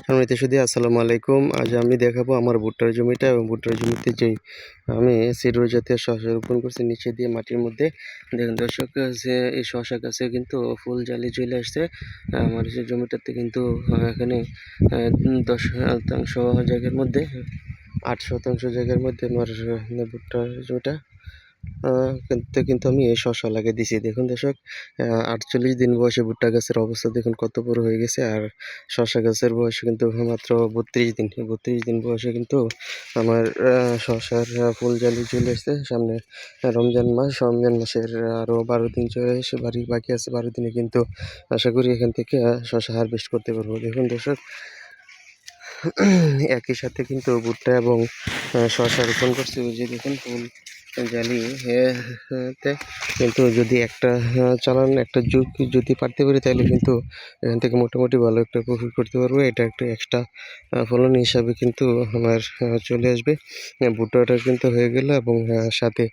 সম্মানিত সুধী, আসসালামু আলাইকুম। আজ আমি দেখাবো আমার ভুট্টার জমিটা এবং ভুট্টার জমিতে যেই আমি সিডর জাতীয় শসা রোপণ করছি নিচে দিয়ে মাটির মধ্যে। দেখুন দর্শক, যে এই শসা গাছে কিন্তু ফুল জালি চলে আসছে। আমার যে জমিটাতে কিন্তু এখানে 10 শতাংশ জায়গার মধ্যে 8 শতাংশ জায়গার মধ্যে আমার ভুট্টার জমিটা কিন্তু আমি এই শসা লাগিয়ে দিছি। দেখুন দর্শক, 48 দিন বয়সে ভুট্টা গাছের অবস্থা দেখুন কত বড় হয়ে গেছে। আর শসা গাছের বয়স কিন্তু মাত্র 32 দিন। 32 দিন বয়সে কিন্তু আমার শসার ফুল জালি চলে এসছে। সামনে রমজান মাস, রমজান মাসের আরও 12 দিন চলে এসে বাকি আছে। 12 দিনে কিন্তু আশা করি এখান থেকে শসা হারভেস্ট করতে পারবো। দেখুন দর্শক, একই সাথে কিন্তু ভুট্টা এবং শসা রোপণ করছি। ওই যে দেখুন ফুল জালি তে কিন্তু যদি একটা চালান একটা যুগ যদি পারতে পারি তাহলে কিন্তু এখান থেকে মোটামুটি ভালো একটা প্রফিট করতে পারবো। এটা একটা এক্সট্রা ফলন হিসাবে কিন্তু আমার চলে আসবে। ভুট্টাটা কিন্তু হয়ে গেল এবং সাথে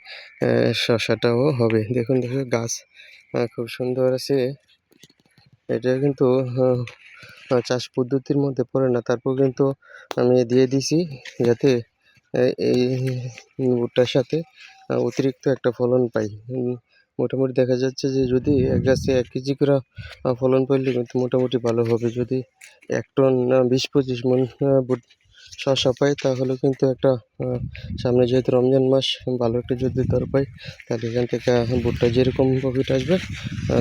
শসাটাও হবে। দেখুন গাছ খুব সুন্দর আছে। এটা কিন্তু চাষ পদ্ধতির মধ্যে পড়ে না, তারপর কিন্তু আমি দিয়ে দিছি যাতে এই ভুট্টার সাথে অতিরিক্ত একটা ফলন পাই। মোটামুটি দেখা যাচ্ছে যে যদি এক গাছে 1 কেজি করে ফলন পাইলে কিন্তু মোটামুটি ভালো হবে। যদি 1 টন 20-25 মণ শসা পাই তাহলে কিন্তু একটা সামনে যেহেতু রমজান মাস, ভালো একটা যদি দর পাই তাহলে এখান থেকে ভুট্টা যেরকম প্রফিট আসবে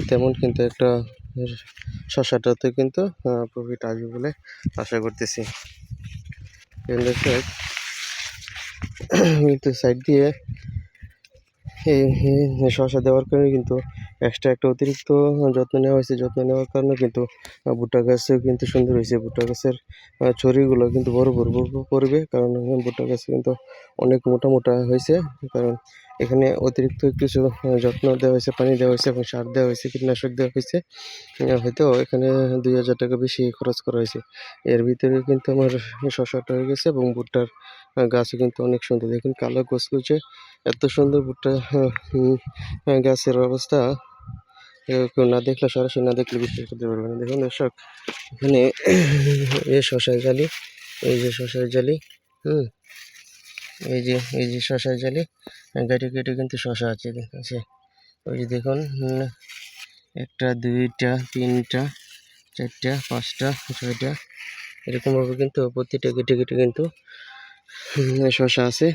তেমন কিন্তু একটা শসাটাতে কিন্তু প্রফিট আসবে বলে আশা করতেছি। কিন্তু সাইড দিয়ে এই শসা দেওয়ার কারণে কিন্তু এক্সট্রা একটা অতিরিক্ত যত্ন নেওয়া হয়েছে। যত্ন নেওয়ার কারণে কিন্তু ভুট্টা গাছও কিন্তু সুন্দর হয়েছে। ভুট্টা গাছের ছড়িগুলো কিন্তু বড় বড় পড়বে, কারণ ভুট্টা গাছ কিন্তু অনেক মোটা মোটা হয়েছে। কারণ এখানে অতিরিক্ত কিছু যত্ন দেওয়া হয়েছে, পানি দেওয়া হয়েছে এবং সার দেওয়া হয়েছে, কীটনাশক দেওয়া হয়েছে। হয়তো এখানে 2000 টাকা বেশি খরচ করা হয়েছে। এর ভিতরে কিন্তু আমার শসাটা হয়ে গেছে এবং ভুট্টার গাছও কিন্তু অনেক সুন্দর। দেখুন কালো কুচকুচে এত সুন্দর ভুট্টা গাছের অবস্থা কেউ না দেখলে, সরাসরি না দেখলে বিশ্বাস করতে পারবে না। দেখুন দর্শক, এখানে এই শসার জালি, এই যে শসার জালি, এই যে শসার জালি কেটে কেটে কিন্তু শসা আছে। ওই যে দেখুন, 1টা 2টা 3টা 4টা 5টা 6টা এরকমভাবে কিন্তু প্রতিটা কেটে কেটে কিন্তু শসা আছে।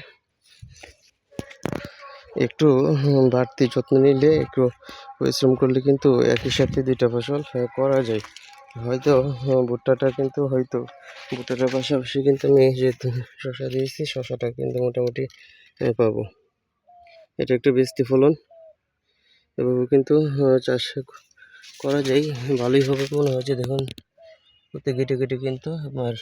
একটু বাড়তি যত্ন নিলে, একটু পরিশ্রম করলে কিন্তু একই সাথে 2টা ফসল করা যায়। হয়তো ভুট্টাটা কিন্তু ভুট্টাটার পাশাপাশি কিন্তু আমি যেহেতু শসা দিয়েছি, শসাটা কিন্তু মোটামুটি পাবো। এটা একটু বেশি ফলন, এভাবে কিন্তু চাষ করা যায়, ভালোই হবে মনে হচ্ছে। দেখুন প্রত্যেক কেটে কেটে কিন্তু আমার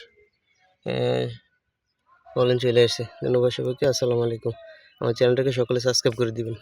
ফলন চলে আসছে। ধন্যবাদ সবাইকে। আসসালামু আলাইকুম। আমার চ্যানেলটাকে সকলে সাবস্ক্রাইব করে দিবেন।